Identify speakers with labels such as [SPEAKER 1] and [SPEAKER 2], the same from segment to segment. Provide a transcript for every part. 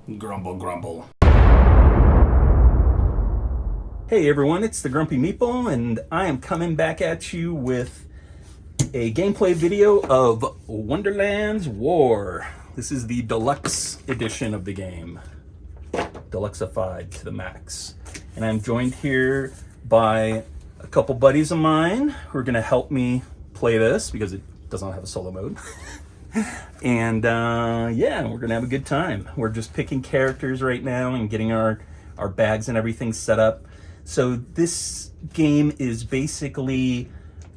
[SPEAKER 1] Grumble, grumble. Hey everyone, it's the Grumpy Meeple, and I am coming back at you with a gameplay video of WonderLands War. This is the deluxe edition of the game. Deluxeified to the max. And I'm joined here by a couple buddies of mine who are going to help me play this because it doesn't have a solo mode. And yeah, we're gonna have a good time. We're just picking characters right now and getting our bags and everything set up. So this game is basically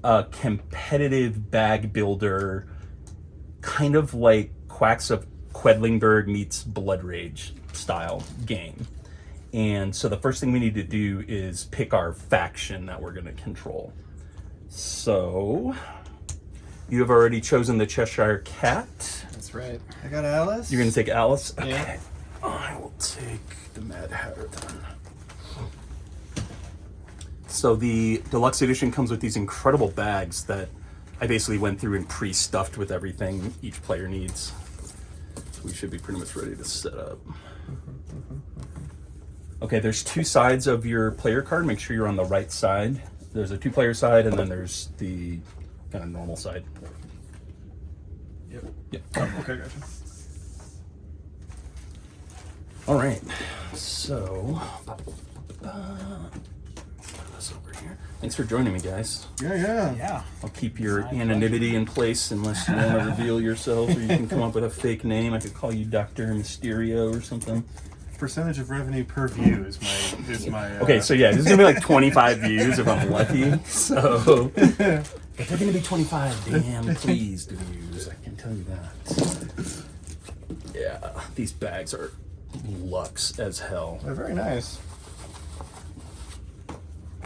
[SPEAKER 1] a competitive bag builder, kind of like Quacks of Quedlingberg meets Blood Rage style game. And so the first thing we need to do is pick our faction that we're gonna control. So you have already chosen the Cheshire Cat.
[SPEAKER 2] That's right. I got Alice.
[SPEAKER 1] You're going to take Alice? Okay.
[SPEAKER 2] Yeah.
[SPEAKER 1] I will take the Mad Hatter then. So the deluxe edition comes with these incredible bags that I basically went through and pre-stuffed with everything each player needs. So we should be pretty much ready to set up. Okay, there's two sides of your player card. Make sure you're on the right side. There's a two-player side, and then there's the kind of normal side.
[SPEAKER 2] Yep. Oh, okay, gotcha.
[SPEAKER 1] All right. So, put this over here. Thanks for joining me, guys.
[SPEAKER 2] Yeah.
[SPEAKER 1] I'll keep your anonymity in place unless you want to reveal yourselves, or you can come up with a fake name. I could call you Dr. Mysterio or something.
[SPEAKER 3] Percentage of revenue per view is my
[SPEAKER 1] Okay, so yeah, this is gonna be like 25 views if I'm lucky. So if they're gonna be 25 damn pleased views, I can tell you that. Yeah, these bags are luxe as hell.
[SPEAKER 3] They're very nice.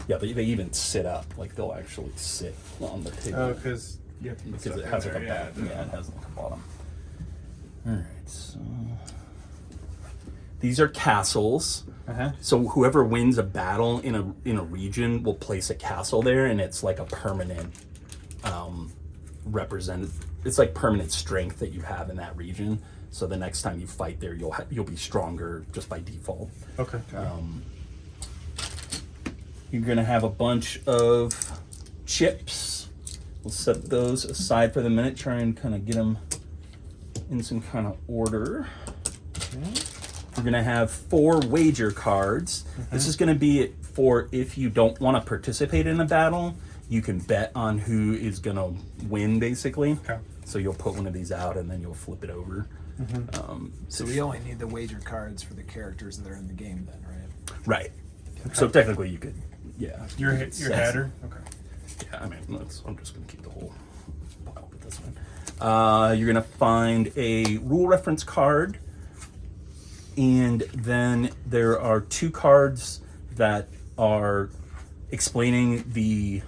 [SPEAKER 1] Yeah, they even sit up, like they'll actually sit on the table.
[SPEAKER 3] Oh, because
[SPEAKER 1] it has like a bottom. Yeah, it has like a bottom. All right, so these are castles. So whoever wins a battle in a region will place a castle there, and it's like a permanent it's like permanent strength that you have in that region. So the next time you fight there, you'll be stronger just by default.
[SPEAKER 3] Okay.
[SPEAKER 1] You're gonna have a bunch of chips. We'll set those aside for the minute. Try and kind of get them in some kind of order. Okay. We're gonna have 4 wager cards. This is gonna be for if you don't want to participate in a battle, you can bet on who is gonna win, basically.
[SPEAKER 3] Okay.
[SPEAKER 1] So you'll put one of these out and then you'll flip it over.
[SPEAKER 2] So we only need the wager cards for the characters that are in the game then, right?
[SPEAKER 1] Right. So technically you could, yeah.
[SPEAKER 3] Your hatter? Okay.
[SPEAKER 1] Yeah, I mean, I'm just gonna keep the whole pile, but that's fine. You're gonna find a rule reference card, and then there are 2 cards that are explaining the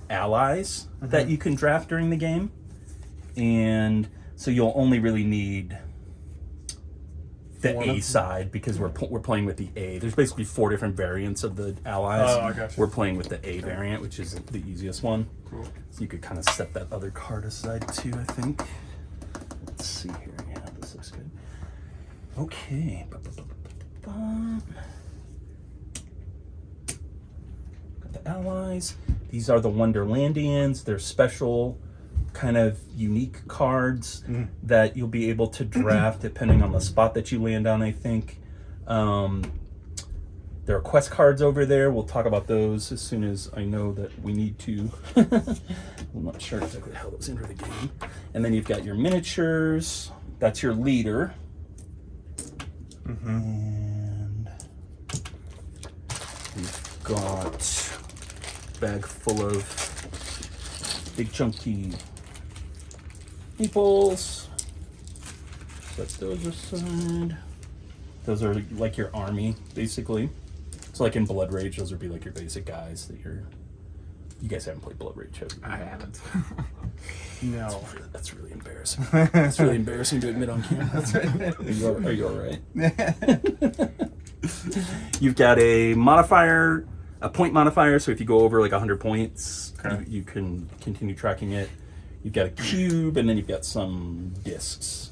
[SPEAKER 1] allies that you can draft during the game. And so you'll only really need the A side because we're playing with the A. There's basically 4 different variants of the allies.
[SPEAKER 3] Oh, I gotcha.
[SPEAKER 1] We're playing with the A variant, which is the easiest one.
[SPEAKER 3] Cool.
[SPEAKER 1] So you could kind of set that other card aside too, I think. Let's see here. Yeah, this looks good. Okay. Got the allies. These are the Wonderlandians. They're special, kind of unique cards that you'll be able to draft depending on the spot that you land on, I think. There are quest cards over there. We'll talk about those as soon as I know that we need to. I'm not sure exactly how those enter the game. And then you've got your miniatures. That's your leader. And we've got a bag full of big chunky meeples. Set those aside. Those are like your army, basically. So like in Blood Rage, those would be like your basic guys that you guys haven't played Blood Rage, have you?
[SPEAKER 2] I haven't.
[SPEAKER 3] No.
[SPEAKER 1] That's really embarrassing. That's really embarrassing to admit on camera. That's right. Are you all right? You've got a modifier, a point modifier, so if you go over like 100 points, you can continue tracking it. You've got a cube, and then you've got some discs.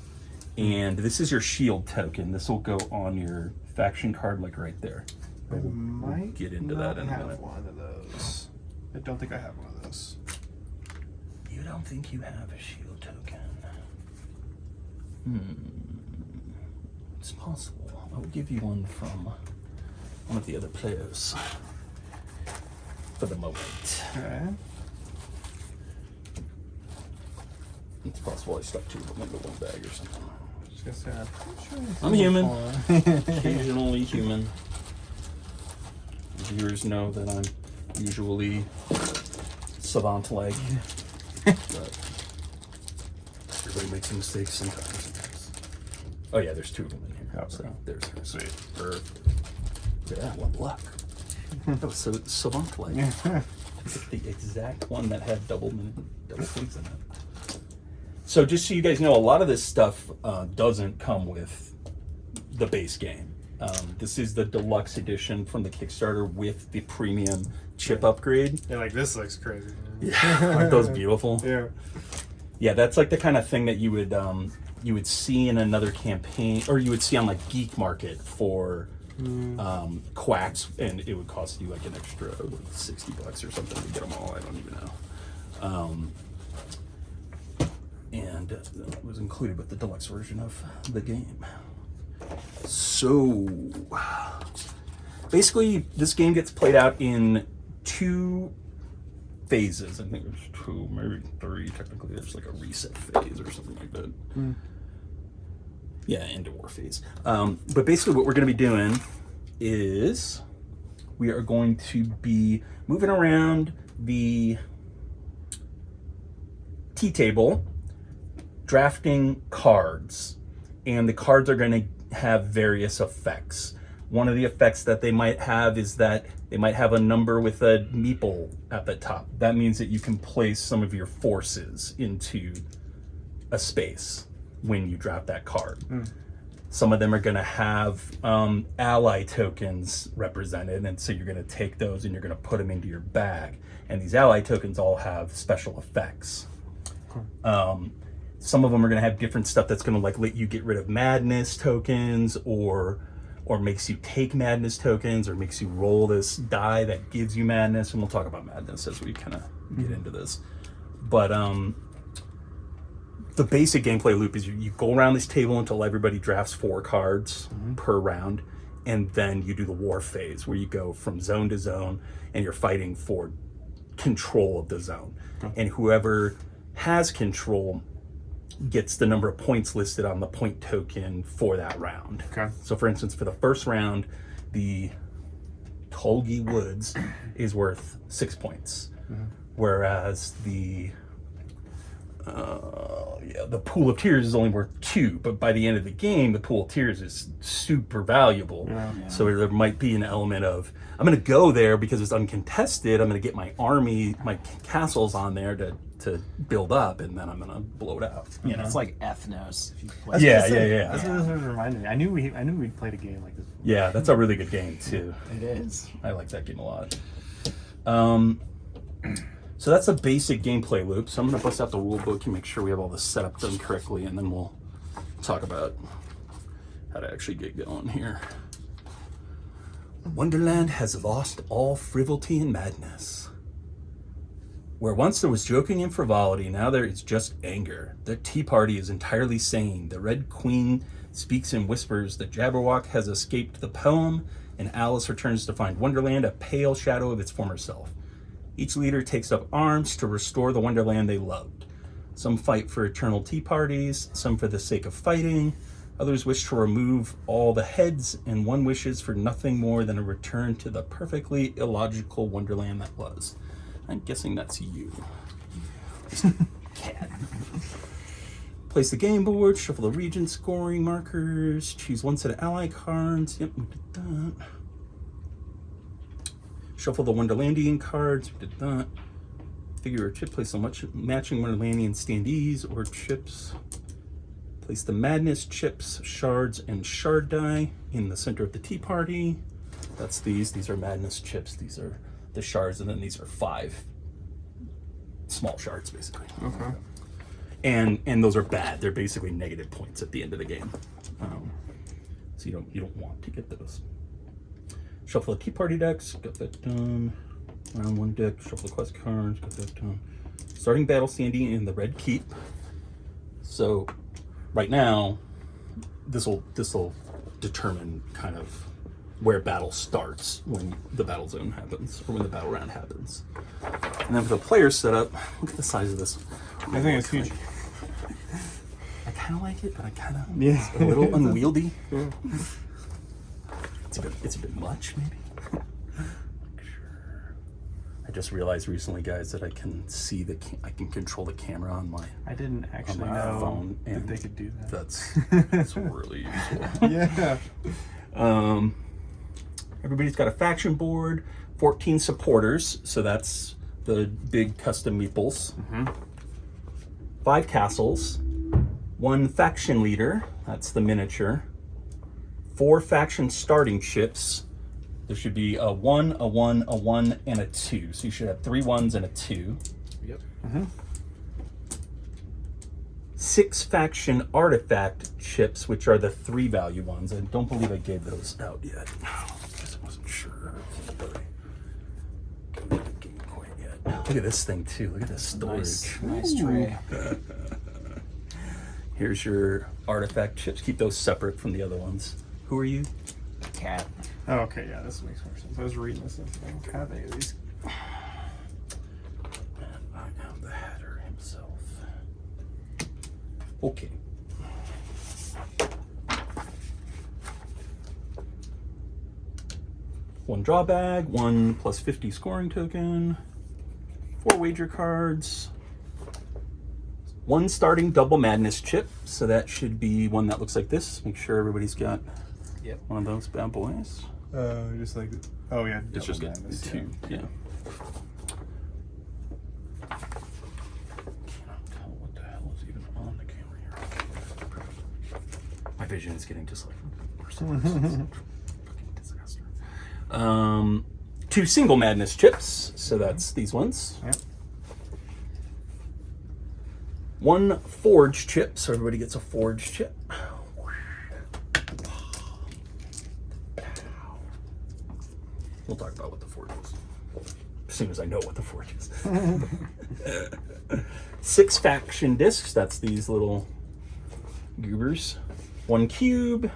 [SPEAKER 1] And this is your shield token. This will go on your faction card, like right there.
[SPEAKER 3] I might
[SPEAKER 1] get into
[SPEAKER 3] not
[SPEAKER 1] that in a
[SPEAKER 3] have
[SPEAKER 1] minute.
[SPEAKER 3] one of those. I don't think I have one of those.
[SPEAKER 1] You don't think you have a shield token? It's possible. I'll give you one from one of the other players for the moment.
[SPEAKER 3] Okay.
[SPEAKER 1] It's possible I stuck two of them into one bag or something.
[SPEAKER 3] Just gonna say, I'm pretty sure
[SPEAKER 1] I'm human.
[SPEAKER 3] one.
[SPEAKER 1] Occasionally human. Viewers know that I'm usually savant-like. But everybody makes mistakes sometimes. Oh yeah, there's two of them in here.
[SPEAKER 3] Okay.
[SPEAKER 1] So there's her.
[SPEAKER 3] Sweet.
[SPEAKER 1] Yeah, one luck. That was so savant-like. The exact one that had double things in it. So just so you guys know, a lot of this stuff doesn't come with the base game. This is the deluxe edition from the Kickstarter with the premium chip upgrade.
[SPEAKER 3] Yeah, like this looks crazy.
[SPEAKER 1] Yeah, aren't those beautiful?
[SPEAKER 3] Yeah.
[SPEAKER 1] Yeah, that's like the kind of thing that you would see in another campaign, or you would see on like Geek Market for quacks, and it would cost you like an extra $60 or something to get them all. I don't even know. And it was included with the deluxe version of the game. So basically, this game gets played out in 2 phases. I think there's 2, maybe 3. Technically, there's like a reset phase or something like that. Yeah, end of war phase. But basically, what we're going to be doing is we are going to be moving around the tea table, drafting cards, and the cards are going to have various effects. One of the effects that they might have is that they might have a number with a meeple at the top. That means that you can place some of your forces into a space when you draft that card. Some of them are going to have ally tokens represented, and so you're going to take those and you're going to put them into your bag. And these ally tokens all have special effects. Some of them are going to have different stuff that's going to like let you get rid of madness tokens, or makes you take madness tokens, or makes you roll this die that gives you madness. And we'll talk about madness as we kind of get into this. But the basic gameplay loop is you go around this table until everybody drafts 4 cards per round, and then you do the war phase where you go from zone to zone and you're fighting for control of the zone. And whoever has control gets the number of points listed on the point token for that round.
[SPEAKER 3] Okay.
[SPEAKER 1] So for instance, for the first round, the Tolgi Woods is worth 6 points, whereas the Pool of Tears is only worth 2. But by the end of the game, the Pool of Tears is super valuable. So there might be an element of, I'm going to go there because it's uncontested. I'm going to get my army, my castles on there to build up, and then I'm going to blow it out. You know?
[SPEAKER 2] It's like Ethnos. If you play
[SPEAKER 1] Yeah.
[SPEAKER 3] That's what this reminded me. I knew we'd played a game like this.
[SPEAKER 1] Yeah, that's a really good game too.
[SPEAKER 2] It is.
[SPEAKER 1] I like that game a lot. So that's a basic gameplay loop. So I'm going to bust out the rule book and make sure we have all this set up done correctly, and then we'll talk about how to actually get going here. Wonderland has lost all frivolity and madness. Where once there was joking and frivolity, now there is just anger. The tea party is entirely sane. The Red Queen speaks in whispers. The Jabberwock has escaped the poem, and Alice returns to find Wonderland a pale shadow of its former self. Each leader takes up arms to restore the Wonderland they loved. Some fight for eternal tea parties, some for the sake of fighting. Others wish to remove all the heads, and one wishes for nothing more than a return to the perfectly illogical Wonderland that was. I'm guessing that's you. Cat. Place the game board, shuffle the region scoring markers, choose one set of ally cards. Yep, we did that. Shuffle the Wonderlandian cards. We did that. Figure or chip. Place the matching Wonderlandian standees or chips. Place the Madness chips, shards, and shard die in the center of the tea party. That's these. These are Madness chips. These are the shards, and then these are 5 small shards, basically.
[SPEAKER 3] Okay.
[SPEAKER 1] and those are bad. They're basically negative points at the end of the game. So you don't want to get those. Shuffle the Tea Party decks, got that done. Round 1 deck, shuffle the quest cards, got that done. Starting battle standing in the red keep. So right now, this will determine kind of where battle starts when the battle zone happens or when the battle round happens. And then for the player setup, look at the size of this.
[SPEAKER 3] I think it's huge.
[SPEAKER 1] I kind of like it, but I kind of
[SPEAKER 3] Yeah.
[SPEAKER 1] it's a little unwieldy.
[SPEAKER 3] Yeah.
[SPEAKER 1] It's a bit much, maybe. Sure. I just realized recently, guys, that I can see I can control the camera on my
[SPEAKER 3] I didn't actually
[SPEAKER 1] my
[SPEAKER 3] know
[SPEAKER 1] phone,
[SPEAKER 3] that
[SPEAKER 1] and
[SPEAKER 3] they could do that.
[SPEAKER 1] That's really useful.
[SPEAKER 3] Yeah.
[SPEAKER 1] Everybody's got a faction board, 14 supporters, so that's the big custom meeples. 5 castles, 1 faction leader, that's the miniature, 4 faction starting ships. There should be a 1, a 1, a 1, and a 2. So you should have 3 1s and a 2.
[SPEAKER 2] Yep.
[SPEAKER 1] 6 faction artifact chips, which are the 3 value ones. I don't believe I gave those out yet. I guess I wasn't sure. Game quite yet. Look at this thing too. Look at this storage.
[SPEAKER 2] Nice tray.
[SPEAKER 1] Here's your artifact chips. Keep those separate from the other ones. Who are you?
[SPEAKER 2] Cat.
[SPEAKER 3] Oh, okay, yeah, this makes more sense. I was reading this and I don't have any of these.
[SPEAKER 1] And I am the Hatter himself. Okay. One draw bag, 1 plus 50 scoring token, 4 wager cards, 1 starting double madness chip. So that should be one that looks like this. Make sure everybody's got one of those bad boys.
[SPEAKER 3] Just like, oh yeah,
[SPEAKER 1] It's just got
[SPEAKER 3] Madness,
[SPEAKER 1] 2, yeah. Cannot tell what the hell is even on the camera here. My vision is getting just like worse and worse. It's a fucking disaster. 2 single madness chips, so that's these ones.
[SPEAKER 3] Yep.
[SPEAKER 1] 1 forge chip, so everybody gets a forge chip. We'll talk about what the forge is as soon as I know what the forge is. 6 faction discs, that's these little goobers. 1 cube,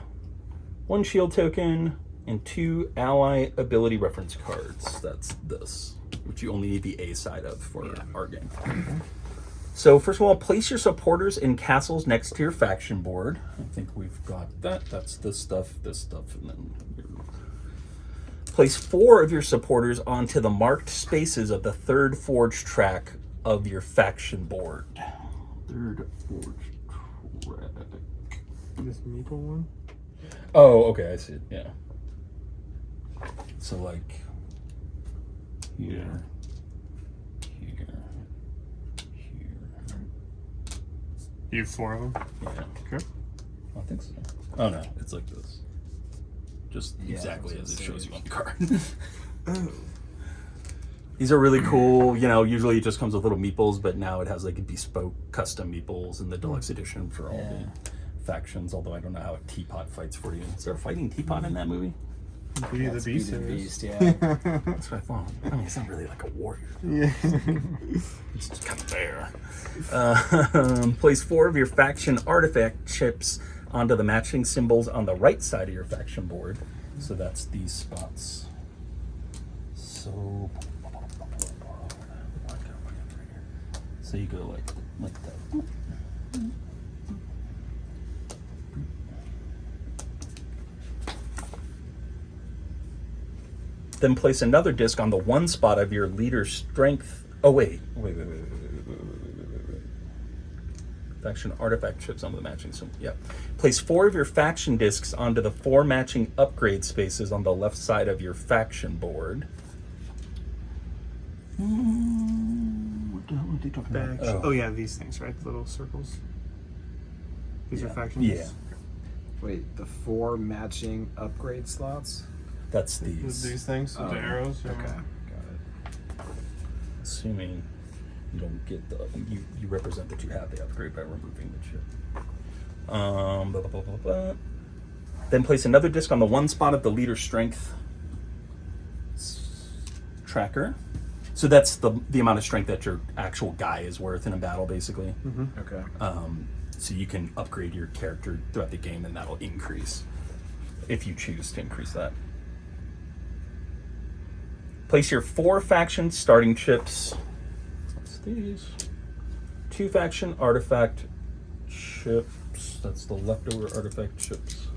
[SPEAKER 1] 1 shield token, and 2 ally ability reference cards. That's this, which you only need the A side of for our game. So first of all, place your supporters in castles next to your faction board. I think we've got that. That's this stuff, and then place 4 of your supporters onto the marked spaces of the 3rd forge track of your faction board. 3rd forge track.
[SPEAKER 3] This meeple one?
[SPEAKER 1] Oh, okay, I see it, yeah. So like here, here, here.
[SPEAKER 3] You have 4 of them?
[SPEAKER 1] Yeah.
[SPEAKER 3] Okay.
[SPEAKER 1] I think so. Oh no, it's like this. Just
[SPEAKER 2] Yeah,
[SPEAKER 1] exactly
[SPEAKER 2] that's
[SPEAKER 1] as it
[SPEAKER 2] what
[SPEAKER 1] shows
[SPEAKER 2] it
[SPEAKER 1] you on the card. These are really cool. You know, usually it just comes with little meeples, but now it has like bespoke custom meeples in the deluxe edition for all the factions. Although I don't know how a teapot fights for you. Is there a fighting teapot in that movie?
[SPEAKER 3] Beauty of
[SPEAKER 2] That's
[SPEAKER 3] the Beast.
[SPEAKER 2] Beauty and the
[SPEAKER 3] is.
[SPEAKER 2] Beast, yeah.
[SPEAKER 1] That's what I thought. I mean, it's not really like a warrior.
[SPEAKER 3] Yeah.
[SPEAKER 1] It's just kind of there. Place 4 of your faction artifact chips onto the matching symbols on the right side of your faction board. So that's these spots. So you go like that. Then place another disc on the 1 spot of your leader's strength. Oh wait. Faction artifact chips onto the matching symbol. Yep. Place 4 of your faction discs onto the 4 matching upgrade spaces on the left side of your faction board. What the hell are they talking about?
[SPEAKER 3] Oh yeah, these things, right? The little circles. These are factions?
[SPEAKER 1] Yeah.
[SPEAKER 2] Wait, the 4 matching upgrade slots?
[SPEAKER 1] That's these.
[SPEAKER 3] These things, the arrows.
[SPEAKER 2] Okay,
[SPEAKER 3] Yeah.
[SPEAKER 2] got it.
[SPEAKER 1] Assuming You don't get the you represent that you have the upgrade by removing the chip. Blah, blah, blah, blah, blah. Then place another disc on the one spot of the leader strength tracker. So that's the amount of strength that your actual guy is worth in a battle, basically.
[SPEAKER 2] Okay.
[SPEAKER 1] So you can upgrade your character throughout the game, and that'll increase if you choose to increase that. Place your 4 faction starting chips. That's these. 2 faction artifact chips. That's the leftover artifact chips.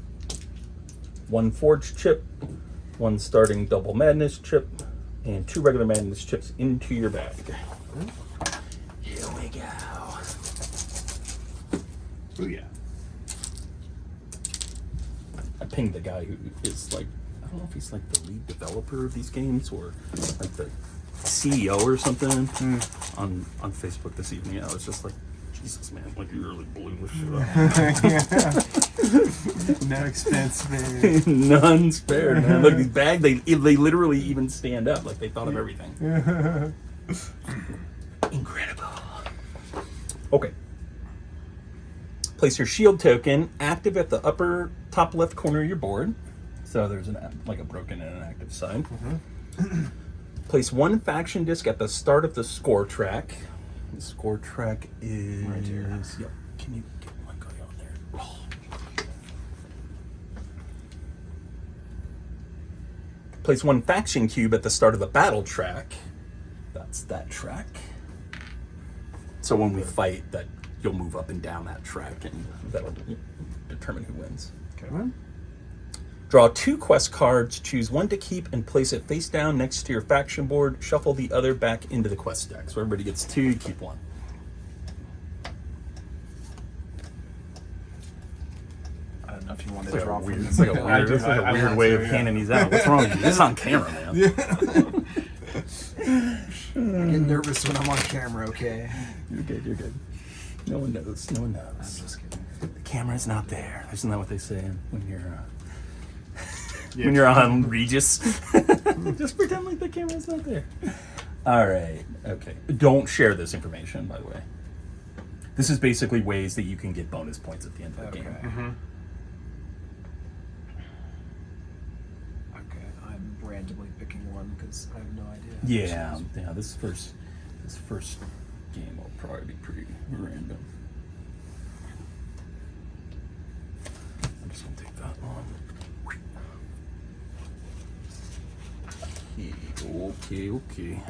[SPEAKER 1] 1 forge chip, 1 starting double madness chip, and 2 regular madness chips into your bag. Here we go.
[SPEAKER 3] Oh yeah.
[SPEAKER 1] I pinged the guy who is like, I don't know if he's like the lead developer of these games or like the CEO or something on Facebook this evening. I was just like, Jesus, man, like you really blew this shit up.
[SPEAKER 3] No expense, man.
[SPEAKER 1] None spared, man. Look, these bags, they literally even stand up. Like they thought of everything. Incredible. Okay. Place your shield token active at the upper top left corner of your board. So there's like a broken and an active side. Place 1 faction disc at the start of the score track. The score track is
[SPEAKER 2] right here.
[SPEAKER 1] Yep. Can you get one guy on there? Oh. Place 1 faction cube at the start of the battle track. That's that track. So when we fight, that you'll move up and down that track, and that'll determine who wins.
[SPEAKER 2] Okay.
[SPEAKER 1] Draw 2 quest cards, choose 1 to keep, and place it face down next to your faction board. Shuffle the other back into the quest deck. So everybody gets 2, you keep 1.
[SPEAKER 2] I don't know if you want to
[SPEAKER 1] It's
[SPEAKER 2] draw
[SPEAKER 1] like a
[SPEAKER 2] from
[SPEAKER 1] weird,
[SPEAKER 2] this.
[SPEAKER 1] it's like a weird, it's like a
[SPEAKER 3] I
[SPEAKER 1] weird
[SPEAKER 3] want
[SPEAKER 1] way
[SPEAKER 3] to,
[SPEAKER 1] of
[SPEAKER 3] yeah.
[SPEAKER 1] handing these out. What's wrong with you? This is on camera, man.
[SPEAKER 2] I get nervous when I'm on camera, okay?
[SPEAKER 1] You're good, you're good. No one knows, no one
[SPEAKER 2] I'm
[SPEAKER 1] knows.
[SPEAKER 2] just kidding.
[SPEAKER 1] The camera's not there. Isn't that what they say when you're when you're on Regis? Just pretend like the camera's not there. All right, okay. Don't share this information, by the way. This is basically ways that you can get bonus points at the end of the
[SPEAKER 2] Okay.
[SPEAKER 1] game.
[SPEAKER 2] Okay, I'm randomly picking one because I have no idea.
[SPEAKER 1] Yeah, yeah. This first game will probably be pretty random. I'm just gonna take that one. Okay.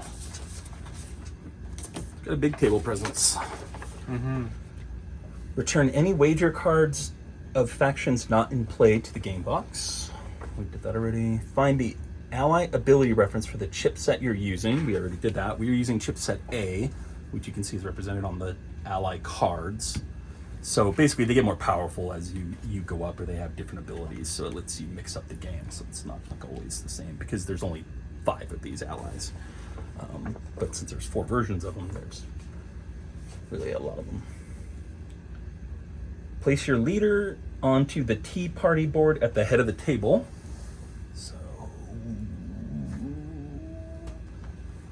[SPEAKER 1] Got a big table presence. Return any wager cards of factions not in play to the game box. We did that already. Find the ally ability reference for the chipset you're using. We already did that. We are using chipset A, which you can see is represented on the ally cards. So basically they get more powerful as you go up, or they have different abilities, so it lets you mix up the game, so it's not like always the same, because there's only 5 of these allies. But since there's 4 versions of them, there's really a lot of them. Place your leader onto the tea party board at the head of the table. So,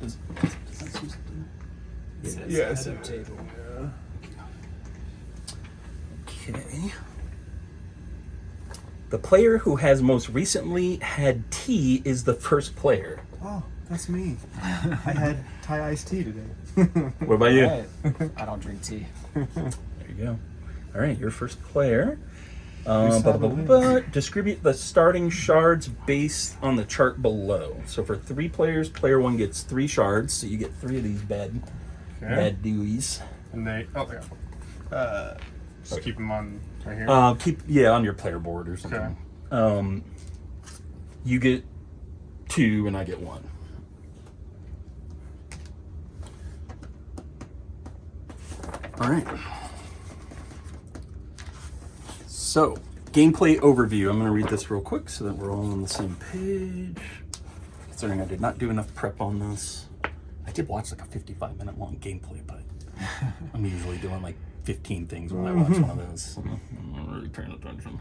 [SPEAKER 1] does that say something?
[SPEAKER 2] It says
[SPEAKER 3] Yeah,
[SPEAKER 2] head
[SPEAKER 3] so-
[SPEAKER 2] of table.
[SPEAKER 1] Okay. The player who has most recently had tea is the first player.
[SPEAKER 3] Oh, that's me. I had Thai iced tea today.
[SPEAKER 1] What about you?
[SPEAKER 2] Right. I don't drink tea.
[SPEAKER 1] There you go. All right, your first player.
[SPEAKER 3] saw
[SPEAKER 1] Distribute the starting shards based on the chart below. So for 3 players, player 1 gets 3 shards. So you get 3 of these bad dewies.
[SPEAKER 3] And they just keep them on right here.
[SPEAKER 1] On your player board or something.
[SPEAKER 3] Okay.
[SPEAKER 1] You get 2 and I get 1. All right. So, gameplay overview. I'm going to read this real quick so that we're all on the same page. Considering I did not do enough prep on this. I did watch like a 55-minute long gameplay, but I'm usually doing like 15 things when I watch one of those. So I'm not really paying attention.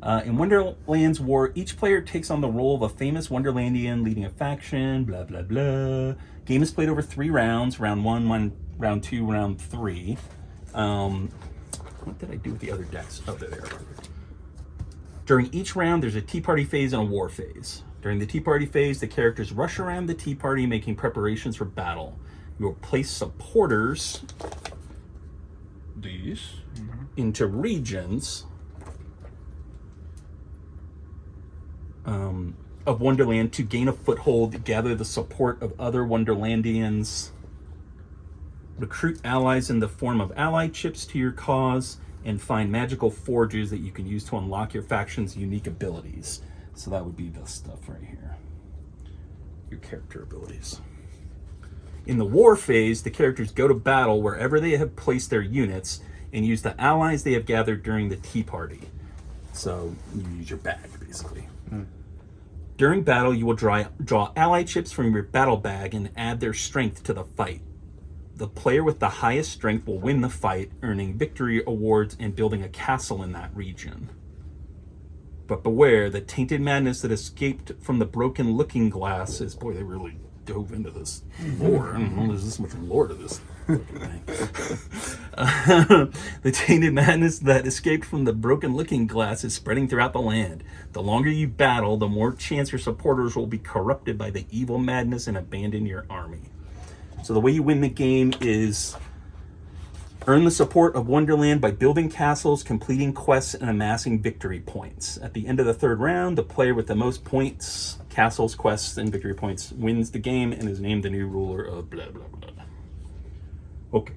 [SPEAKER 1] In Wonderland's War, each player takes on the role of a famous Wonderlandian leading a faction, blah, blah, blah. Game is played over 3 rounds, round 1, round 2, round 3. What did I do with the other decks? Oh, there they are. During each round, there's a Tea Party phase and a War phase. During the Tea Party phase, the characters rush around the Tea Party making preparations for battle. You will place supporters, these, into regions of Wonderland to gain a foothold, gather the support of other Wonderlandians, recruit allies in the form of ally chips to your cause, and find magical forges that you can use to unlock your faction's unique abilities. So that would be this stuff right here. Your character abilities. In the war phase, the characters go to battle wherever they have placed their units and use the allies they have gathered during the Tea Party. So you use your bag, basically. During battle, you will draw ally chips from your battle bag and add their strength to the fight. The player with the highest strength will win the fight, earning victory awards and building a castle in that region. But beware, the tainted madness that escaped from the broken looking glass is... Boy, they really dove into this lore. I don't know, there's this much lore to this thing. The tainted madness that escaped from the broken looking glass is spreading throughout the land. The longer you battle, the more chance your supporters will be corrupted by the evil madness and abandon your army. So the way you win the game is earn the support of Wonderland by building castles, completing quests, and amassing victory points. At the end of the 3rd round, the player with the most points, castles, quests, and victory points wins the game and is named the new ruler of blah, blah, blah. Okay.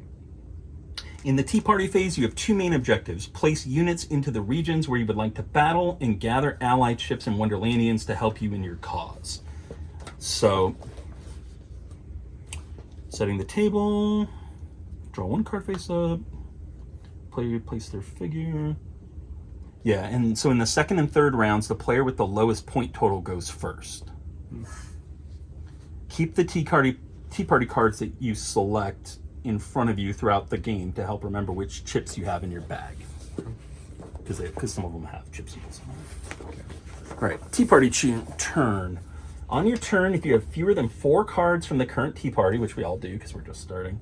[SPEAKER 1] In the Tea Party phase, you have 2 main objectives. Place units into the regions where you would like to battle and gather allied ships and Wonderlandians to help you in your cause. So, setting the table, draw 1 card face up, player place their figure. Yeah, and so in the 2nd and 3rd rounds, the player with the lowest point total goes first. Keep the Tea Party cards that you select in front of you throughout the game to help remember which chips you have in your bag. Because some of them have chip symbols on them. Okay. All right, Tea Party turn. On your turn, if you have fewer than 4 cards from the current Tea Party, which we all do because we're just starting,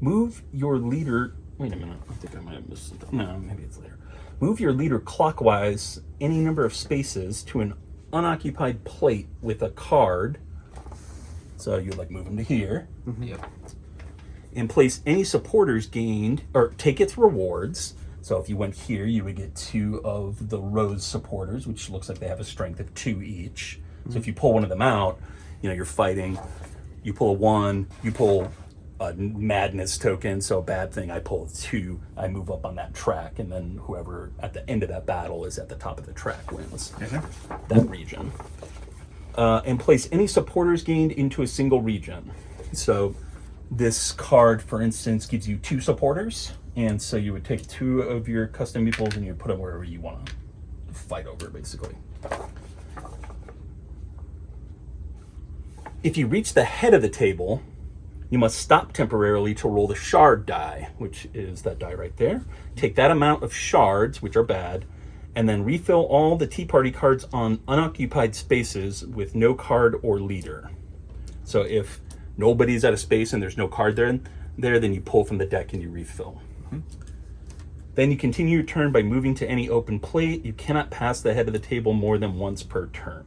[SPEAKER 1] move your leader... Wait a minute, I think I might have missed something. No, maybe it's later. Move your leader clockwise any number of spaces to an unoccupied plate with a card. So you like move them to here.
[SPEAKER 2] Yep.
[SPEAKER 1] And place any supporters gained, or take its rewards. So if you went here, you would get 2 of the Rose supporters, which looks like they have a strength of 2 each. So if you pull one of them out, you know, you're fighting, you pull a 1, you pull a madness token, so a bad thing, I pull a 2, I move up on that track, and then whoever at the end of that battle is at the top of the track wins that region. And place any supporters gained into a single region. So this card, for instance, gives you 2 supporters, and so you would take 2 of your custom meeples and you put them wherever you want to fight over, basically. If you reach the head of the table, you must stop temporarily to roll the shard die, which is that die right there. Take that amount of shards, which are bad, and then refill all the Tea Party cards on unoccupied spaces with no card or leader. So if nobody's at a space and there's no card there, then you pull from the deck and you refill. Then you continue your turn by moving to any open plate. You cannot pass the head of the table more than once per turn.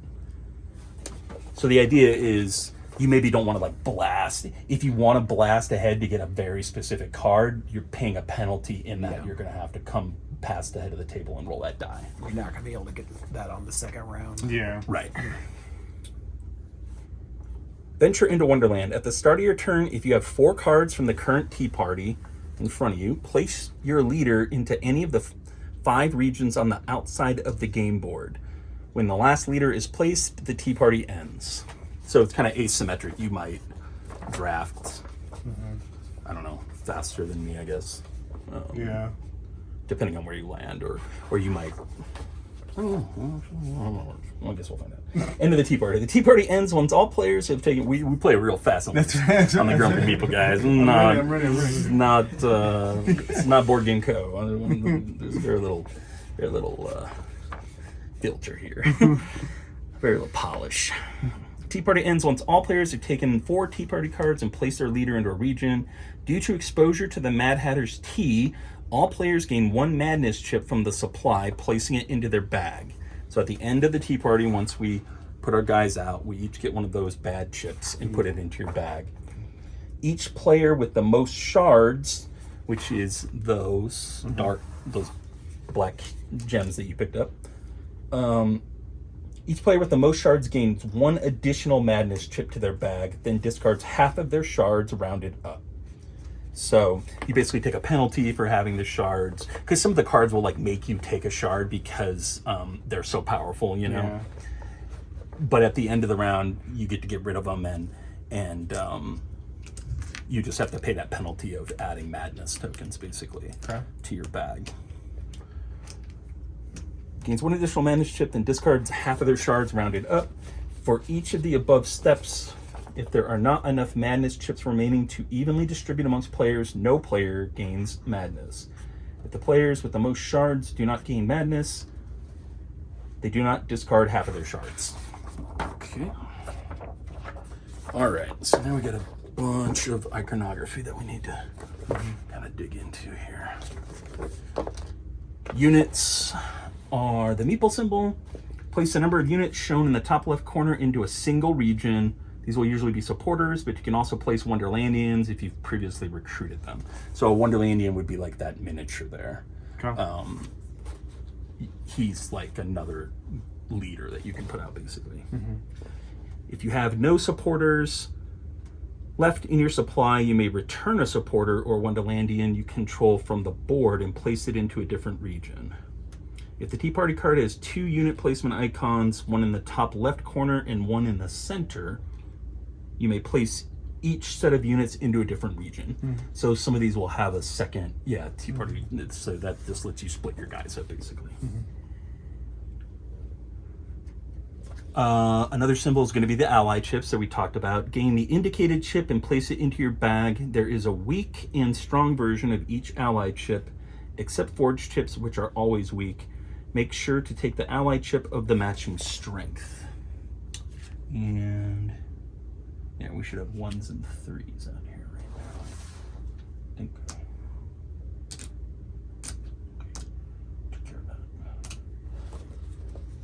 [SPEAKER 1] So the idea is you maybe don't want to like blast. If you want to blast ahead to get a very specific card, you're paying a penalty in that you're going to have to come past the head of the table and roll that die.
[SPEAKER 2] You're not going to be able to get that on the 2nd round.
[SPEAKER 3] Yeah.
[SPEAKER 1] Right. Venture into Wonderland. At the start of your turn, if you have 4 cards from the current Tea Party in front of you, place your leader into any of the 5 regions on the outside of the game board. When the last leader is placed, the Tea Party ends. So it's kind of asymmetric. You might draft, I don't know, faster than me, I guess.
[SPEAKER 3] Yeah.
[SPEAKER 1] Depending on where you land, or you might... Well, I guess we'll find out. End of the Tea Party. The Tea Party ends once all players have taken... We play real fast on the Grumpy Meeple, guys.
[SPEAKER 3] I'm ready.
[SPEAKER 1] It's not Board Game Co. They're a little filter here. Very little polish. Tea Party ends once all players have taken 4 Tea Party cards and placed their leader into a region. Due to exposure to the Mad Hatter's tea, all players gain 1 madness chip from the supply, placing it into their bag. So at the end of the Tea Party, once we put our guys out, we each get one of those bad chips and put it into your bag. Each player with the most shards, which is those those black gems that you picked up, each player with the most shards gains 1 additional madness chip to their bag, then discards half of their shards rounded up. So you basically take a penalty for having the shards, because some of the cards will like make you take a shard because they're so powerful, you know.
[SPEAKER 3] Yeah.
[SPEAKER 1] But at the end of the round, you get to get rid of them, and you just have to pay that penalty of adding madness tokens basically to your bag. Gains 1 additional madness chip, then discards half of their shards rounded up. For each of the above steps, if there are not enough madness chips remaining to evenly distribute amongst players, no player gains madness. If the players with the most shards do not gain madness, they do not discard half of their shards. Okay. All right, so now we got a bunch of iconography that we need to kind of dig into here. Units are the meeple symbol. Place the number of units shown in the top left corner into a single region. These will usually be supporters, but you can also place Wonderlandians if you've previously recruited them. So a Wonderlandian would be like that miniature there.
[SPEAKER 3] Okay.
[SPEAKER 1] He's like another leader that you can put out basically. If you have no supporters left in your supply, you may return a supporter or Wonderlandian you control from the board and place it into a different region. If the Tea Party card has 2 unit placement icons, 1 in the top left corner and 1 in the center, you may place each set of units into a different region. So some of these will have a second, Tea Party, so that just lets you split your guys up basically. Another symbol is going to be the ally chips that we talked about. Gain the indicated chip and place it into your bag. There is a weak and strong version of each ally chip, except forged chips, which are always weak. Make sure to take the ally chip of the matching strength. And yeah, we should have 1s and 3s out here right now. I think. Took care of that.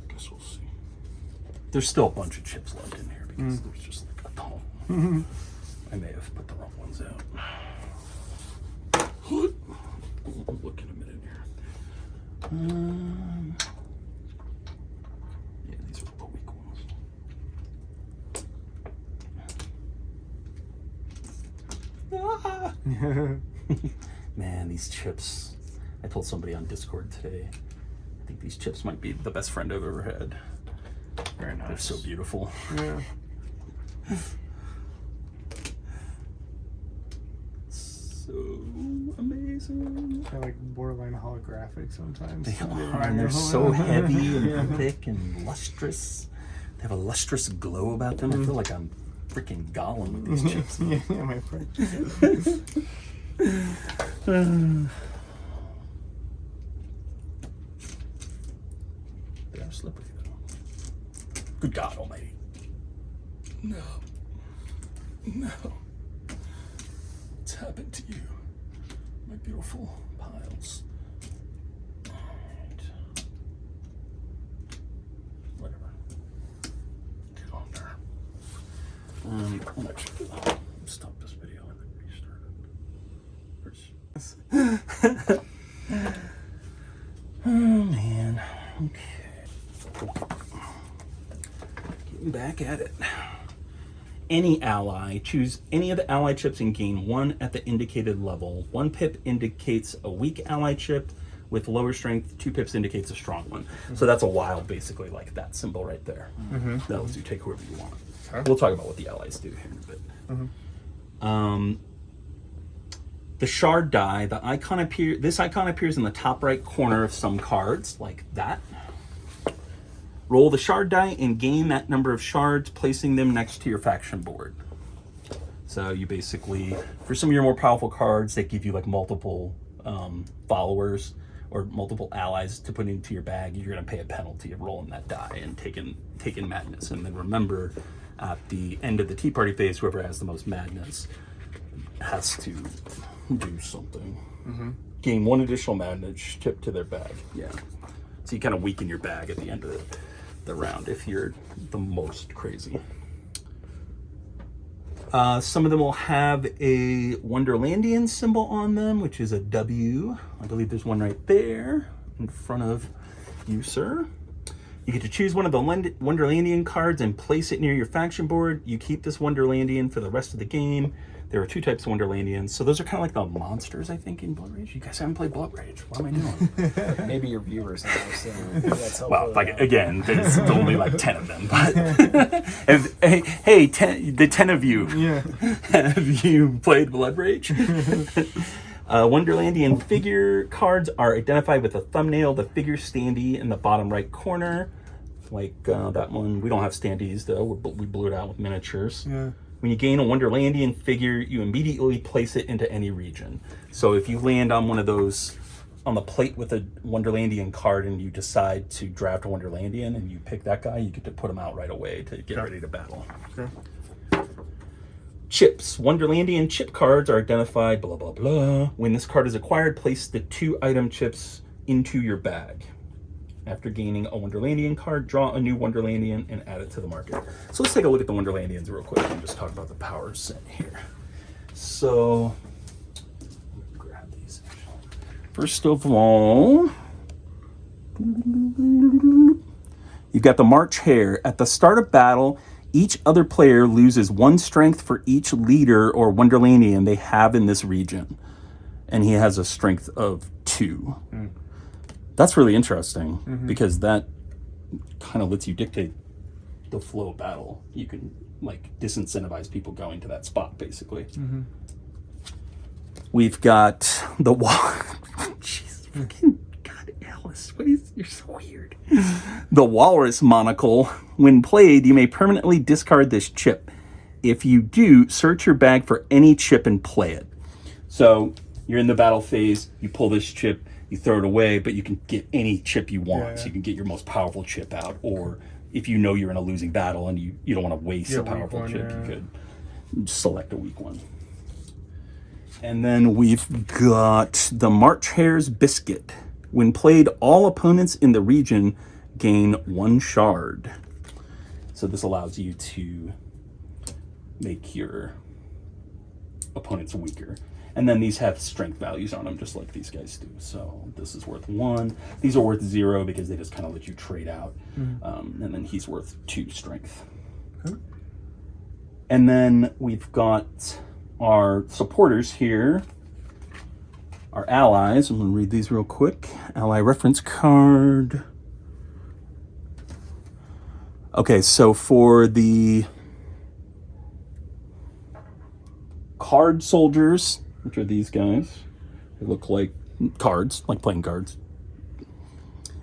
[SPEAKER 1] Guess we'll see. There's still a bunch of chips left in here because there's just like a ton. I may have put the wrong ones out. We'll look in a minute here. Yeah, these are the weak ones. Man, these chips. I told somebody on Discord today, I think these chips might be the best friend I've ever had.
[SPEAKER 3] Very nice.
[SPEAKER 1] They're so beautiful.
[SPEAKER 3] Yeah.
[SPEAKER 1] So amazing.
[SPEAKER 3] They're like borderline holographic sometimes.
[SPEAKER 1] They are, and they're so heavy and thick and lustrous. They have a lustrous glow about them. I feel like I'm freaking Gollum with these chips.
[SPEAKER 3] Yeah, my friend.
[SPEAKER 1] They are slippery though. Good God Almighty. No. No. What's happened to you? My beautiful piles. Alright. Whatever. Get on there. I'm actually gonna stop this video and then restart it. Oh man. Okay. Getting back at it. Any ally, choose any of the ally chips and gain 1 at the indicated level. 1 pip indicates a weak ally chip with lower strength. 2 pips indicates a strong one. So that's a wild, basically, like that symbol right there. That lets you take whoever you want. We'll talk about what the allies do here in a bit. The shard die, this icon appears in the top right corner of some cards, like that. Roll the shard die and gain that number of shards, placing them next to your faction board. So you basically, for some of your more powerful cards, they give you like multiple followers, or multiple allies to put into your bag, you're going to pay a penalty of rolling that die and taking madness. And then remember, at the end of the Tea Party phase, whoever has the most madness has to do something. Gain 1 additional madness chip to their bag. Yeah. So you kind of weaken your bag at the end of the round if you're the most crazy. Some of them will have a Wonderlandian symbol on them, which is a W. I believe there's one right there in front of you, sir. You get to choose one of the Wonderlandian cards and place it near your faction board. You keep this Wonderlandian for the rest of the game. There are 2 types of Wonderlandians. So those are kind of like the monsters, I think, in Blood Rage. You guys haven't played Blood Rage. What am I doing?
[SPEAKER 2] Maybe your viewers have. So that's helpful.
[SPEAKER 1] Well, like, again, there's only like 10 of them. But hey, the 10 of you, have you played Blood Rage? Wonderlandian figure cards are identified with a thumbnail, the figure standee in the bottom right corner. Like that one. We don't have standees, though. We blew it out with miniatures.
[SPEAKER 3] Yeah.
[SPEAKER 1] When you gain a Wonderlandian figure, you immediately place it into any region. So if you land on one of those, on the plate with a Wonderlandian card, and you decide to draft a Wonderlandian and you pick that guy, you get to put him out right away to get ready to battle.
[SPEAKER 3] Okay.
[SPEAKER 1] Chips. Wonderlandian chip cards are identified, blah, blah, blah. When this card is acquired, place the 2 item chips into your bag. After gaining a Wonderlandian card, draw a new Wonderlandian and add it to the market. So let's take a look at the Wonderlandians real quick and just talk about the power set here. So, grab these. First of all, you've got the March Hare. At the start of battle, each other player loses 1 strength for each leader or Wonderlandian they have in this region. And he has a strength of 2. That's really interesting because that kind of lets you dictate the flow of battle. You can like disincentivize people going to that spot, basically. We've got the Jesus fucking God, Alice, you're so weird. The Walrus monocle. When played, you may permanently discard this chip. If you do, search your bag for any chip and play it. So you're in the battle phase. You pull this chip. You throw it away, but you can get any chip you want. So you can get your most powerful chip out, or if you know you're in a losing battle and you don't want to waste a powerful chip, you could select a weak one. And then we've got the March Hare's Biscuit. When played, all opponents in the region gain 1 shard. So this allows you to make your opponents weaker. And then these have strength values on them, just like these guys do. So this is worth 1. These are worth 0 because they just kind of let you trade out. And then he's worth 2 strength. And then we've got our supporters here, our allies. I'm going to read these real quick. Ally reference card. Okay, so for the card soldiers, which are these guys. They look like cards, like playing cards.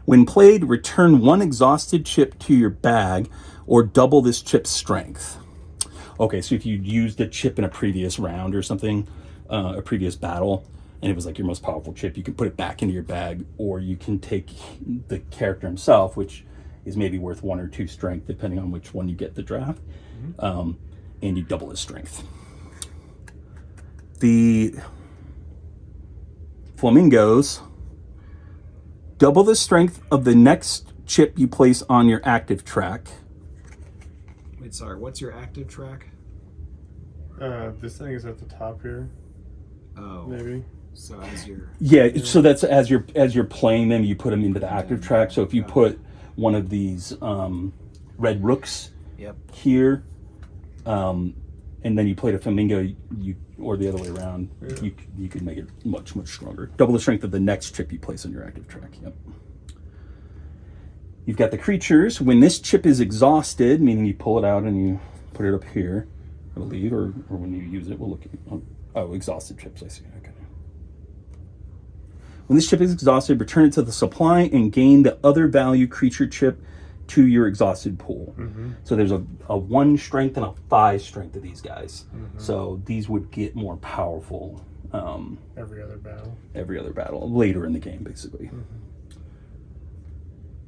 [SPEAKER 1] When played, return 1 exhausted chip to your bag or double this chip's strength. Okay, so if you used a chip in a previous round or something, a previous battle, and it was like your most powerful chip, you can put it back into your bag, or you can take the character himself, which is maybe worth 1 or 2 strength, depending on which one you get the draft, and you double his strength. The flamingos, double the strength of the next chip you place on your active track.
[SPEAKER 2] Wait, sorry, what's your active track?
[SPEAKER 3] This thing is at the top here.
[SPEAKER 2] Oh.
[SPEAKER 3] Maybe.
[SPEAKER 2] So as you're...
[SPEAKER 1] Yeah, so that's as you're playing them, you put them into the active track. So if you put one of these red rooks here, and then you played a flamingo, or the other way around, you could make it much, much stronger. Double the strength of the next chip you place on your active track. You've got the creatures. When this chip is exhausted, meaning you pull it out and you put it up here, I believe, or when you use it, we'll look at, exhausted chips, I see, okay. When this chip is exhausted, return it to the supply and gain the other value creature chip to your exhausted pool. So there's a 1 strength and a 5 strength of these guys. So these would get more powerful
[SPEAKER 3] Every other battle.
[SPEAKER 1] Every other battle later in the game, basically.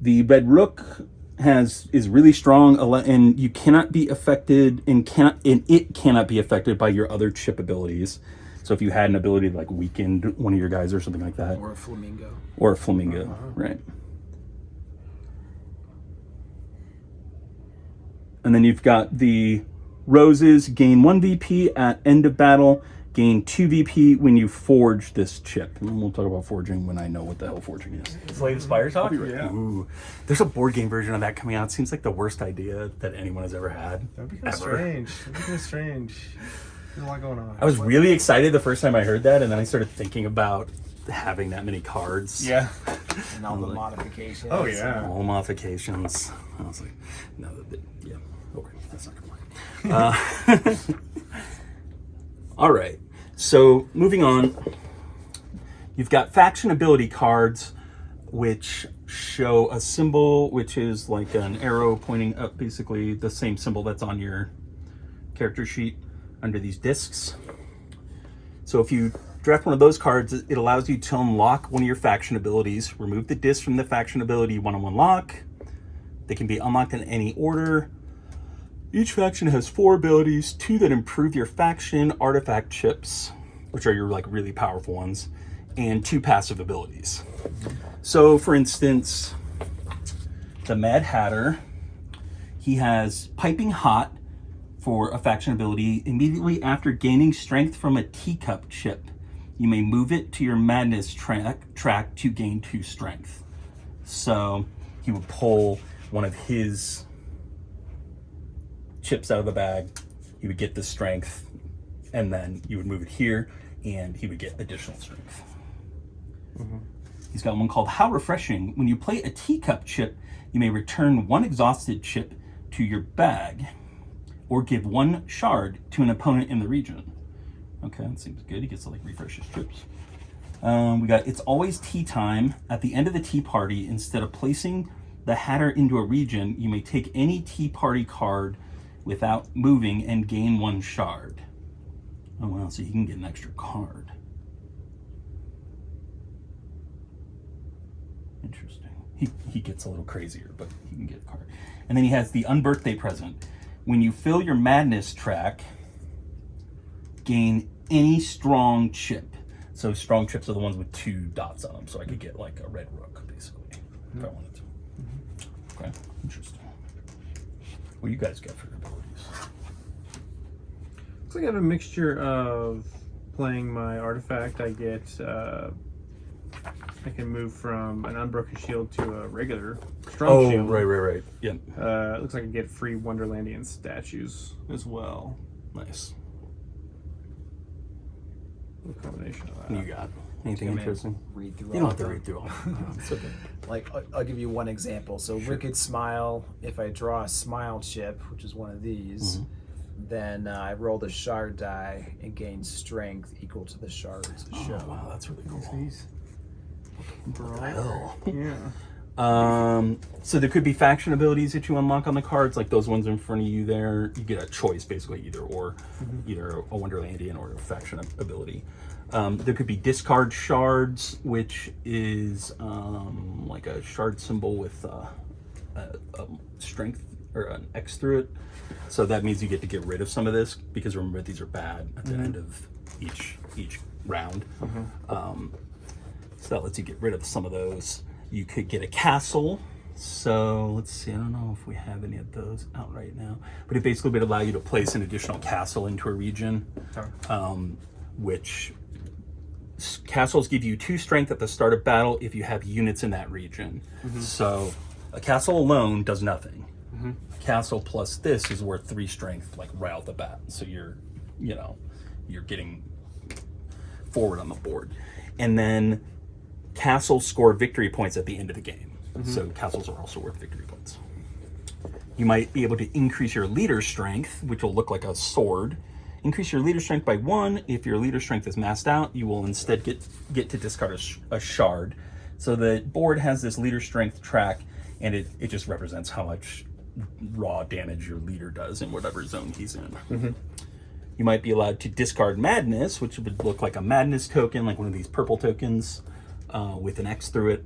[SPEAKER 1] The Red Rook is really strong, and you cannot be affected, and it cannot be affected by your other chip abilities. So if you had an ability to like weaken one of your guys or something like that,
[SPEAKER 2] Or a flamingo.
[SPEAKER 1] Right? And then you've got the Roses, gain 1 VP at end of battle, gain 2 VP when you forge this chip. And we'll talk about forging when I know what the hell forging is. Slay the Spire Talk?
[SPEAKER 3] Yeah.
[SPEAKER 1] Ooh. There's a board game version of that coming out. It seems like the worst idea that anyone has ever had.
[SPEAKER 3] That'd be kind of strange. That'd be kind of strange. There's a lot going on.
[SPEAKER 1] I was really excited the first time I heard that, and then I started thinking about having that many cards.
[SPEAKER 3] Yeah.
[SPEAKER 2] And all the modifications.
[SPEAKER 3] Oh, yeah.
[SPEAKER 1] All modifications. I was like, no, yeah, okay, that's not gonna work. All right, so moving on, you've got faction ability cards, which show a symbol, which is like an arrow pointing up, basically the same symbol that's on your character sheet under these discs. So if you draft one of those cards, it allows you to unlock one of your faction abilities. Remove the disc from the faction ability you want to unlock. They can be unlocked in any order. Each faction has 4 abilities, 2 that improve your faction artifact chips, which are your like really powerful ones, and 2 passive abilities. So for instance, the Mad Hatter, he has Piping Hot for a faction ability. Immediately after gaining strength from a teacup chip, you may move it to your Madness track to gain 2 strength. So he would pull one of his chips out of the bag, he would get the strength, and then you would move it here, and he would get additional strength. He's got one called How Refreshing. When you play a teacup chip, you may return 1 exhausted chip to your bag, or give 1 shard to an opponent in the region. Okay, that seems good. He gets to like refresh his chips. We got It's Always Tea Time. At the end of the tea party, instead of placing the Hatter into a region, you may take any tea party card without moving and gain 1 shard. Oh wow, so you can get an extra card. Interesting. He gets a little crazier, but he can get a card. And then he has the Unbirthday Present. When you fill your Madness track, gain any strong chip. So strong chips are the ones with 2 dots on them, so I could get like a Red Rook, basically, if I wanted to. Okay, interesting. What do you guys get for your abilities?
[SPEAKER 3] Looks like I have a mixture of playing my artifact. I get, I can move from an Unbroken Shield to a regular strong shield.
[SPEAKER 1] Right. Yeah.
[SPEAKER 3] It looks like I get free Wonderlandian statues as well.
[SPEAKER 1] Nice.
[SPEAKER 3] A combination of that.
[SPEAKER 1] What do you got? Anything interesting?
[SPEAKER 2] Read through
[SPEAKER 1] You don't
[SPEAKER 2] all
[SPEAKER 1] have to
[SPEAKER 2] of
[SPEAKER 1] read through all of them. It's okay.
[SPEAKER 2] Like, I'll give you one example. So Wicked Smile, if I draw a Smile chip, which is one of these, then I roll the shard die and gain strength equal to the shards to show.
[SPEAKER 1] Oh, wow, that's really cool.
[SPEAKER 3] These.
[SPEAKER 1] Hell.
[SPEAKER 3] Yeah.
[SPEAKER 1] So there could be faction abilities that you unlock on the cards, like those ones in front of you there. You get a choice, basically, either a Wonderlandian or a faction ability. There could be discard shards, which is like a shard symbol with a strength or an X through it. So that means you get to get rid of some of this, because remember, these are bad at the end of each round. So that lets you get rid of some of those. You could get a castle. So let's see, I don't know if we have any of those out right now, but it basically would allow you to place an additional castle into a region, which castles give you 2 strength at the start of battle if you have units in that region. So a castle alone does nothing. Castle plus this is worth 3 strength, like right off the bat. So you're getting forward on the board. And then castles score victory points at the end of the game. So castles are also worth victory points. You might be able to increase your leader strength, which will look like a sword. Increase your leader strength by 1. If your leader strength is maxed out, you will instead get to discard a shard. So the board has this leader strength track, and it just represents how much raw damage your leader does in whatever zone he's in. You might be allowed to discard Madness, which would look like a Madness token, like one of these purple tokens with an X through it.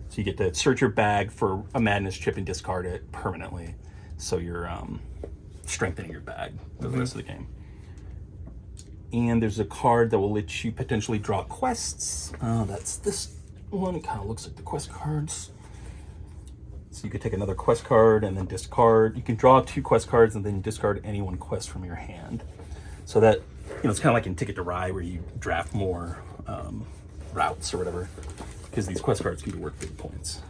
[SPEAKER 1] So you get to search your bag for a Madness chip and discard it permanently. So you're strengthening your bag for the rest of the game. And there's a card that will let you potentially draw quests. That's this one. It kind of looks like the quest cards. So you could take another quest card and then discard. You can draw 2 quest cards and then discard any 1 quest from your hand. So that, it's kind of like in Ticket to Ride where you draft more routes or whatever, because these quest cards can be worth big points.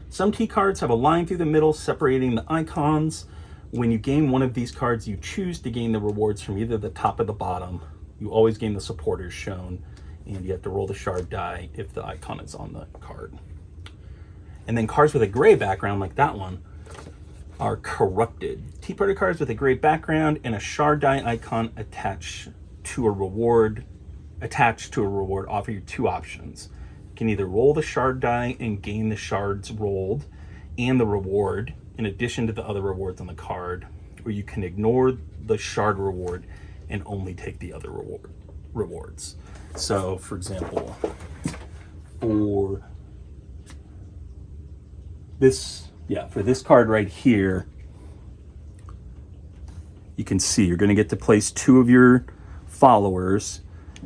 [SPEAKER 1] Some T cards have a line through the middle separating the icons. When you gain one of these cards, you choose to gain the rewards from either the top or the bottom. You always gain the supporters shown, and you have to roll the shard die if the icon is on the card. And then cards with a gray background, like that one, are corrupted. Tea Party cards with a gray background and a shard die icon attached to a reward offer you 2 options. You can either roll the shard die and gain the shards rolled and the reward in addition to the other rewards on the card, or you can ignore the shard reward and only take the other rewards. So, for example, for this card right here, you can see you're going to get to place 2 of your followers.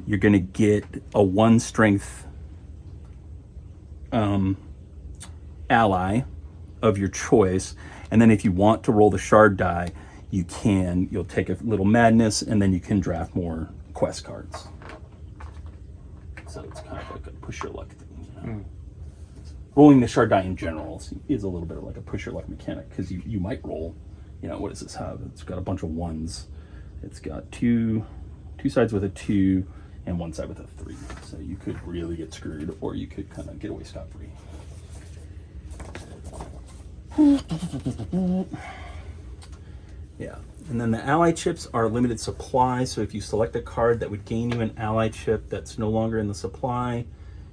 [SPEAKER 1] You're going to get a 1 strength ally of your choice, and then if you want to roll the shard die, you can. You'll take a little Madness, and then you can draft more quest cards. So it's kind of like a push your luck thing. Rolling the shard die in general is a little bit of like a push your luck mechanic, because you might roll, what does this have? It's got a bunch of 1s. It's got two sides with a 2 and 1 side with a 3. So you could really get screwed, or you could kind of get away scot-free. Yeah, and then the ally chips are limited supply. So if you select a card that would gain you an ally chip that's no longer in the supply,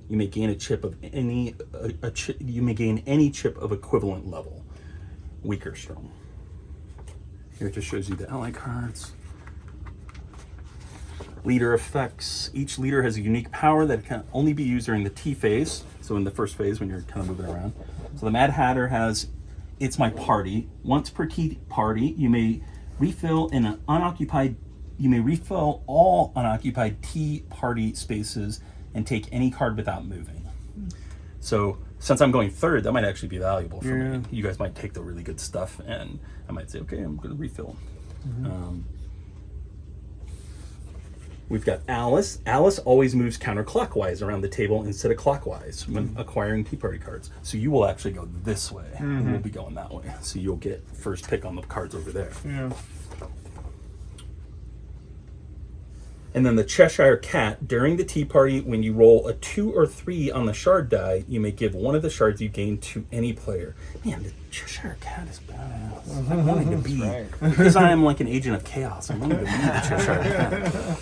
[SPEAKER 1] you may gain a chip of any chip of equivalent level, weak or strong. Here it just shows you the ally cards. Leader effects. Each leader has a unique power that can only be used during the T phase. So in the first phase when you're kind of moving around. So the Mad Hatter has, it's my party. Once per T party, you may refill all unoccupied T party spaces and take any card without moving. So since I'm going third, that might actually be valuable for me. You guys might take the really good stuff, and I might say, okay, I'm going to refill. We've got Alice. Alice always moves counterclockwise around the table instead of clockwise when acquiring Tea Party cards. So you will actually go this way, and we'll be going that way. So you'll get first pick on the cards over there.
[SPEAKER 3] Yeah.
[SPEAKER 1] And then the Cheshire Cat. During the Tea Party, when you roll a 2 or 3 on the shard die, you may give one of the shards you gain to any player. Man, the Cheshire Cat is badass. I'm wanting to be, because I am like an agent of chaos, I'm wanting to be the Cheshire Cat.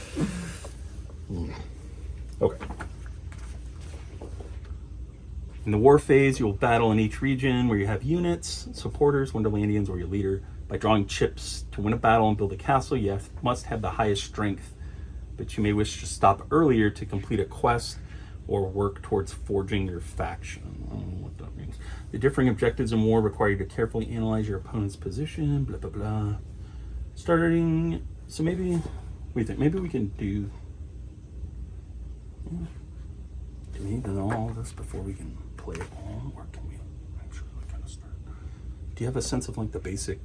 [SPEAKER 1] Okay. In the war phase, you'll battle in each region where you have units, supporters, Wonderlandians, or your leader. By drawing chips to win a battle and build a castle, you must have the highest strength, but you may wish to stop earlier to complete a quest or work towards forging your faction. I don't know what that means. The differing objectives in war require you to carefully analyze your opponent's position, blah, blah, blah. Starting, so maybe, what do you think? Maybe we can do we need to know all of this before we can play it all, or can we actually kind of start? Do you have a sense of like the basic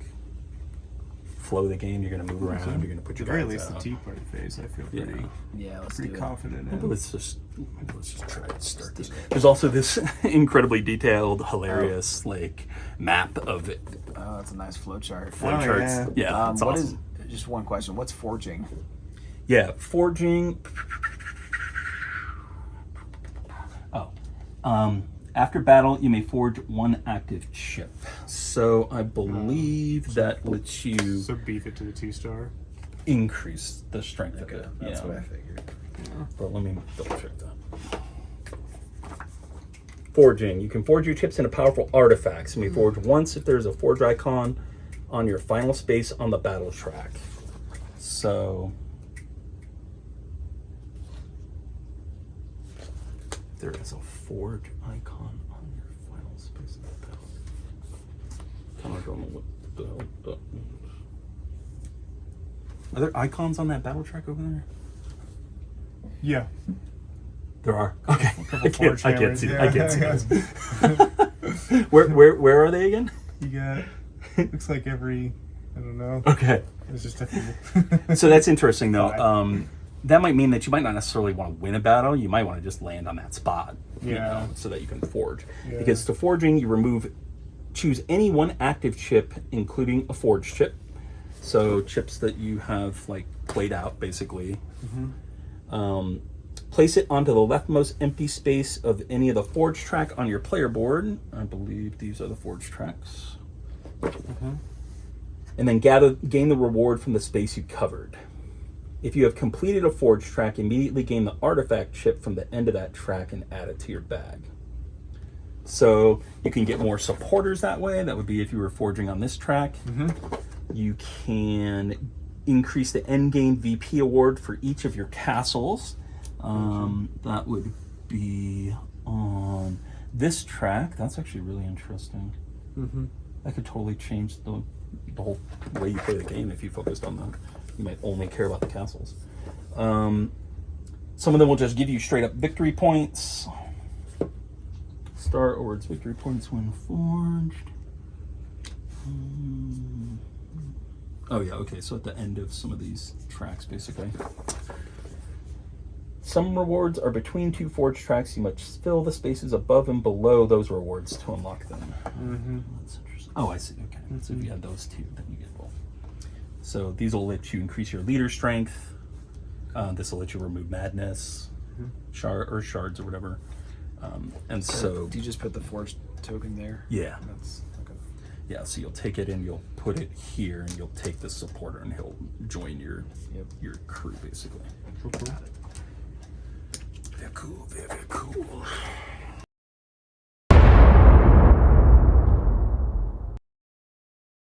[SPEAKER 1] flow of the game? You're going to move around, you're going to put your
[SPEAKER 3] At the very
[SPEAKER 1] guys
[SPEAKER 3] least,
[SPEAKER 1] out.
[SPEAKER 3] the Tea Party phase, I feel pretty,
[SPEAKER 2] let's
[SPEAKER 3] pretty
[SPEAKER 2] do it.
[SPEAKER 3] confident
[SPEAKER 1] Maybe
[SPEAKER 3] in.
[SPEAKER 1] let's just try to start this. There's also this incredibly detailed, hilarious like map of it.
[SPEAKER 2] Oh, that's a nice flow chart.
[SPEAKER 1] Flow charts. Yeah, it's
[SPEAKER 2] what
[SPEAKER 1] awesome.
[SPEAKER 2] is, just one question, what's forging?
[SPEAKER 1] Yeah, forging. After battle, you may forge 1 active chip. So I believe that lets you
[SPEAKER 3] So beef it to the T-star.
[SPEAKER 1] increase the strength of it.
[SPEAKER 2] That's what I figured.
[SPEAKER 1] But let me double check that. Forging. You can forge your chips into powerful artifacts. You may forge once if there's a forge icon on your final space on the battle track. So there is a forge icon on your final space of the battle. Kind of don't know what the hell that means. Are there icons on that battle track over there?
[SPEAKER 3] Yeah.
[SPEAKER 1] There are. Okay.
[SPEAKER 3] Couple forge
[SPEAKER 1] I can't
[SPEAKER 3] hammers,
[SPEAKER 1] see.
[SPEAKER 3] yeah.
[SPEAKER 1] I can't see those. Where are they again?
[SPEAKER 3] You got, looks like every, I don't know.
[SPEAKER 1] Okay.
[SPEAKER 3] There's just a few.
[SPEAKER 1] So that's interesting, though.
[SPEAKER 3] Five.
[SPEAKER 1] That might mean that you might not necessarily want to win a battle. You might want to just land on that spot, you
[SPEAKER 3] Yeah.
[SPEAKER 1] know, so that you can forge.
[SPEAKER 3] Yeah.
[SPEAKER 1] Because to forging, you choose any one active chip, including a forge chip. So chips that you have like played out, basically. Place it onto the leftmost empty space of any of the forge track on your player board. I believe these are the forge tracks. And then gain the reward from the space you covered. If you have completed a forge track, immediately gain the artifact chip from the end of that track and add it to your bag. So you can get more supporters that way. That would be if you were forging on this track. You can increase the end game VP award for each of your castles. That would be on this track. That's actually really interesting. That could totally change the whole way you play the game if you focused on them. You might only care about the castles. Some of them will just give you straight up victory points. Star awards victory points when forged. Oh yeah, okay, so at the end of some of these tracks, basically. Some rewards are between two forge tracks. You must fill the spaces above and below those rewards to unlock them. That's interesting. Oh, I see, okay. So if you had those two, then you get both. So these will let you increase your leader strength. This will let you remove madness, shards or whatever. And so...
[SPEAKER 2] Do you just put the forge token there?
[SPEAKER 1] Yeah.
[SPEAKER 2] That's okay.
[SPEAKER 1] Yeah, so you'll take it and you'll put it here, and you'll take the supporter and he'll join your crew, basically.
[SPEAKER 3] Cool.
[SPEAKER 1] Very cool, very cool.